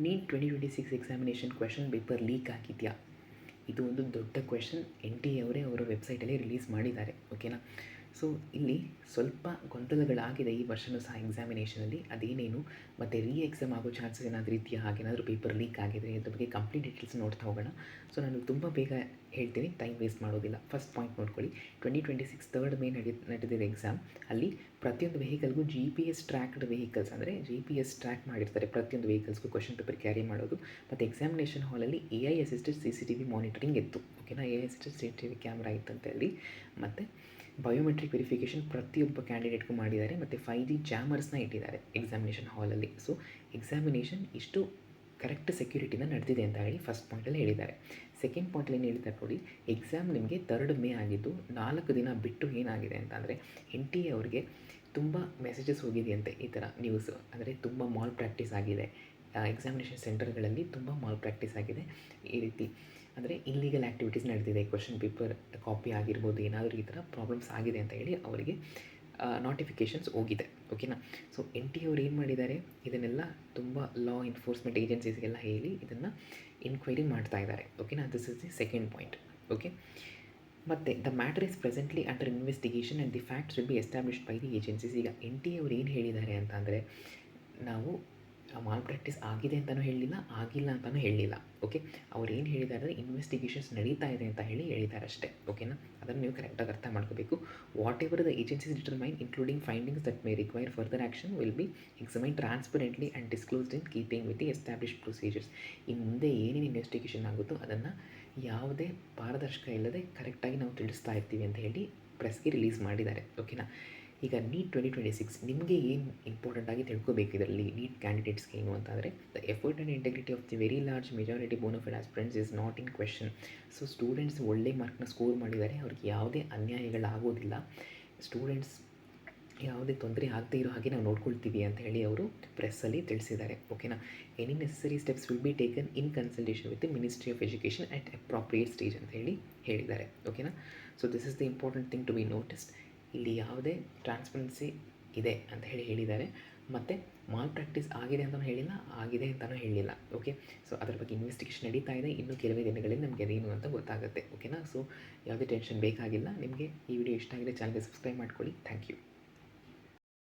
Neat 2026 examination question paper leak ಆಗಿದೆಯಾ? ಇದು ಒಂದು ದೊಡ್ಡ ಕ್ವೆಶನ್. NTA ಅವರೇ ಅವರ ವೆಬ್ಸೈಟಲ್ಲಿ ರಿಲೀಸ್ ಮಾಡಿದ್ದಾರೆ. ಓಕೆನಾ? ಸೊ ಇಲ್ಲಿ ಸ್ವಲ್ಪ ಗೊಂದಲಗಳಾಗಿದೆ ಈ ವರ್ಷವೂ ಸಹ ಎಕ್ಸಾಮಿನೇಷನಲ್ಲಿ. ಅದೇನೇನು ಮತ್ತು ಎಕ್ಸಾಮ್ ಆಗೋ ಚಾನ್ಸಸ್ ಏನಾದರೂ ಇದೆಯಾ, ಹಾಗೇನಾದರೂ ಪೇಪರ್ ಲೀಕ್ ಆಗಿದೆ, ಇದ್ರ ಬಗ್ಗೆ ಕಂಪ್ಲೀಟ್ ಡೀಟೇಲ್ಸ್ ನೋಡ್ತಾ ಹೋಗೋಣ. ಸೊ ನಾನು ತುಂಬ ಬೇಗ ಹೇಳ್ತೀನಿ, ಟೈಮ್ ವೇಸ್ಟ್ ಮಾಡೋದಿಲ್ಲ. ಫಸ್ಟ್ ಪಾಯಿಂಟ್ ನೋಡ್ಕೊಳ್ಳಿ. 2026 3rd ಮೇ ನಡೆದಿದೆ ಎಕ್ಸಾಮ್. ಅಲ್ಲಿ ಪ್ರತಿಯೊಂದು ವೆಹಿಕಲ್ಗೂ GPS ಟ್ರ್ಯಾಕ್ಡ್ ವೆಹಿಕಲ್ಸ್, ಅಂದರೆ GPS ಟ್ರ್ಯಾಕ್ ಮಾಡಿರ್ತಾರೆ ಪ್ರತಿಯೊಂದು ವೆಹಿಕಲ್ಸ್ಗೂ ಕ್ವೆಶನ್ ಪೇಪರ್ ಕ್ಯಾರಿ ಮಾಡೋದು. ಮತ್ತು ಎಕ್ಸಾಮಿನೇಷನ್ ಹಾಲಲ್ಲಿ AI ಅಸಿಸ್ಟೆಡ್ CCTV ಮಾನಿಟರಿಂಗ್ ಇತ್ತು. ಓಕೆನಾ? AI ಅಸಿಸ್ಟೆಡ್ CCTV ಕ್ಯಾಮ್ರಾ ಇತ್ತಂತೆ ಅಲ್ಲಿ. ಮತ್ತು ಬಯೋಮೆಟ್ರಿಕ್ ವೆರಿಫಿಕೇಷನ್ ಪ್ರತಿಯೊಬ್ಬ ಕ್ಯಾಂಡಿಡೇಟ್ಗೂ ಮಾಡಿದ್ದಾರೆ. ಮತ್ತು 5G ಜಾಮರ್ಸ್ನ ಇಟ್ಟಿದ್ದಾರೆ ಎಕ್ಸಾಮಿನೇಷನ್ ಹಾಲಲ್ಲಿ. ಸೊ ಎಕ್ಸಾಮಿನೇಷನ್ ಇಷ್ಟು ಕರೆಕ್ಟ್ ಸೆಕ್ಯೂರಿಟಿನ ನಡೆದಿದೆ ಅಂತ ಹೇಳಿ ಫಸ್ಟ್ ಪಾಯಿಂಟಲ್ಲಿ ಹೇಳಿದ್ದಾರೆ. ಸೆಕೆಂಡ್ ಪಾಯಿಂಟಲ್ಲಿ ಏನು ಹೇಳಿದ್ದಾರೆ ನೋಡಿ, ಎಕ್ಸಾಮ್ ನಿಮಗೆ 3rd ಮೇ ಆಗಿದ್ದು 4 ದಿನ ಬಿಟ್ಟು ಏನಾಗಿದೆ ಅಂತ ಅಂದರೆ NTA ಅವರಿಗೆ ತುಂಬ ಮೆಸೇಜಸ್ ಹೋಗಿದೆಯಂತೆ. ಈ ಥರ ನ್ಯೂಸು, ಅಂದರೆ ತುಂಬ ಮಾಲ್ ಪ್ರಾಕ್ಟೀಸ್ ಆಗಿದೆ, ಎಕ್ಸಾಮಿನೇಷನ್ ಸೆಂಟರ್ಗಳಲ್ಲಿ ತುಂಬ ಮಾಲ್ ಪ್ರಾಕ್ಟೀಸ್ ಆಗಿದೆ, ಈ ರೀತಿ ಅಂದರೆ ಇಲ್ಲೀಗಲ್ ಆ್ಯಕ್ಟಿವಿಟೀಸ್ ನಡೆದಿದೆ, ಕ್ವೆಶನ್ ಪೇಪರ್ ಕಾಪಿ ಆಗಿರ್ಬೋದು, ಏನಾದರೂ ಈ ಥರ ಪ್ರಾಬ್ಲಮ್ಸ್ ಆಗಿದೆ ಅಂತ ಹೇಳಿ ಅವರಿಗೆ ನೋಟಿಫಿಕೇಷನ್ಸ್ ಹೋಗಿದೆ. ಓಕೆನಾ? ಸೊ NTA ಅವ್ರು ಏನು ಮಾಡಿದ್ದಾರೆ, ಇದನ್ನೆಲ್ಲ ತುಂಬ ಲಾ ಎನ್ಫೋರ್ಸ್ಮೆಂಟ್ ಏಜೆನ್ಸೀಸ್ಗೆಲ್ಲ ಹೇಳಿ ಇದನ್ನು ಎನ್ಕ್ವೈರಿ ಮಾಡ್ತಾ ಇದ್ದಾರೆ. ಓಕೆನಾ? This is the second point. Okay, ಮತ್ತು the matter is presently under investigation and the facts will be established by the agencies. ಈಗ NTA ಅವ್ರು ಏನು ಹೇಳಿದ್ದಾರೆ ಅಂತ ಅಂದರೆ, ನಾವು ಮಾಲ್ ಪ್ರಾಕ್ಟೀಸ್ ಆಗಿದೆ ಅಂತಲೂ ಹೇಳಲಿಲ್ಲ, ಆಗಿಲ್ಲ ಅಂತಲೂ ಹೇಳಲಿಲ್ಲ. ಓಕೆ, ಅವ್ರು ಏನು ಹೇಳಿದ್ದಾರೆ, ಇನ್ವೆಸ್ಟಿಗೇಷನ್ಸ್ ನಡೀತಾ ಇದೆ ಅಂತ ಹೇಳಿದ್ದಾರೆ ಅಷ್ಟೇ. ಓಕೆನಾ? ಅದನ್ನು ನೀವು ಕರೆಕ್ಟಾಗಿ ಅರ್ಥ ಮಾಡ್ಕೋಬೇಕು. Whatever the agencies determine including findings that may require further action will be examine transparently and disclosed in keeping with the established procedures. ಇನ್ನು ಮುಂದೆ ಏನೇನು ಇನ್ವೆಸ್ಟಿಗೇಷನ್ ಆಗುತ್ತೋ ಅದನ್ನು ಯಾವುದೇ ಪಾರದರ್ಶಕ ಇಲ್ಲದೆ ಕರೆಕ್ಟಾಗಿ ನಾವು ತಿಳಿಸ್ತಾ ಇರ್ತೀವಿ ಅಂತ ಹೇಳಿ ಪ್ರೆಸ್ಗೆ ರಿಲೀಸ್ ಮಾಡಿದ್ದಾರೆ. ಓಕೆನಾ? ಈಗ ನೀಟ್ 2026 ನಿಮಗೆ ಏನು ಇಂಪಾರ್ಟೆಂಟಾಗಿ ತಿಳ್ಕೊಬೇಕು ಇದರಲ್ಲಿ, ನೀಟ್ ಕ್ಯಾಂಡಿಡೇಟ್ಸ್ಗೆ ಏನು ಅಂತಂದರೆ, the effort and integrity of the very large majority bona fide aspirants is not in question. So students ಒಳ್ಳೆ ಮಾರ್ಕ್ನ ಸ್ಕೋರ್ ಮಾಡಿದ್ದಾರೆ, ಅವ್ರಿಗೆ ಯಾವುದೇ ಅನ್ಯಾಯಗಳಾಗೋದಿಲ್ಲ, ಸ್ಟೂಡೆಂಟ್ಸ್ ಯಾವುದೇ ತೊಂದರೆ ಆಗದೇ ಇರೋ ಹಾಗೆ ನಾವು ನೋಡ್ಕೊಳ್ತೀವಿ ಅಂತ ಹೇಳಿ ಅವರು ಪ್ರೆಸ್ಸಲ್ಲಿ ತಿಳಿಸಿದ್ದಾರೆ. ಓಕೆನಾ? Any necessary steps will be taken in consultation with the ministry of education at appropriate stage ಅಂತ ಹೇಳಿದ್ದಾರೆ. ಓಕೆನಾ? So this is the important thing to be noticed. ಇಲ್ಲಿ ಯಾವುದೇ ಟ್ರಾನ್ಸ್ಪರೆನ್ಸಿ ಇದೆ ಅಂತ ಹೇಳಿದ್ದಾರೆ. ಮತ್ತು ಮಾಲ್ ಪ್ರಾಕ್ಟೀಸ್ ಆಗಿದೆ ಅಂತಲೂ ಹೇಳಿಲ್ಲ, ಆಗಿದೆ ಅಂತಲೂ ಹೇಳಿಲ್ಲ. ಓಕೆ, ಸೊ ಅದ್ರ ಬಗ್ಗೆ ಇನ್ವೆಸ್ಟಿಗೇಷನ್ ನಡೀತಾ ಇದೆ. ಇನ್ನೂ ಕೆಲವೇ ದಿನಗಳಲ್ಲಿ ನಮಗೆ ಅದೇನು ಅಂತ ಗೊತ್ತಾಗುತ್ತೆ. ಓಕೆನಾ? ಸೊ ಯಾವುದೇ ಟೆನ್ಷನ್ ಬೇಕಾಗಿಲ್ಲ. ನಿಮಗೆ ಈ ವಿಡಿಯೋ ಇಷ್ಟ ಆಗಿದೆ ಚಾನಲ್ಗೆ ಸಬ್ಸ್ಕ್ರೈಬ್ ಮಾಡ್ಕೊಳ್ಳಿ. Thank you.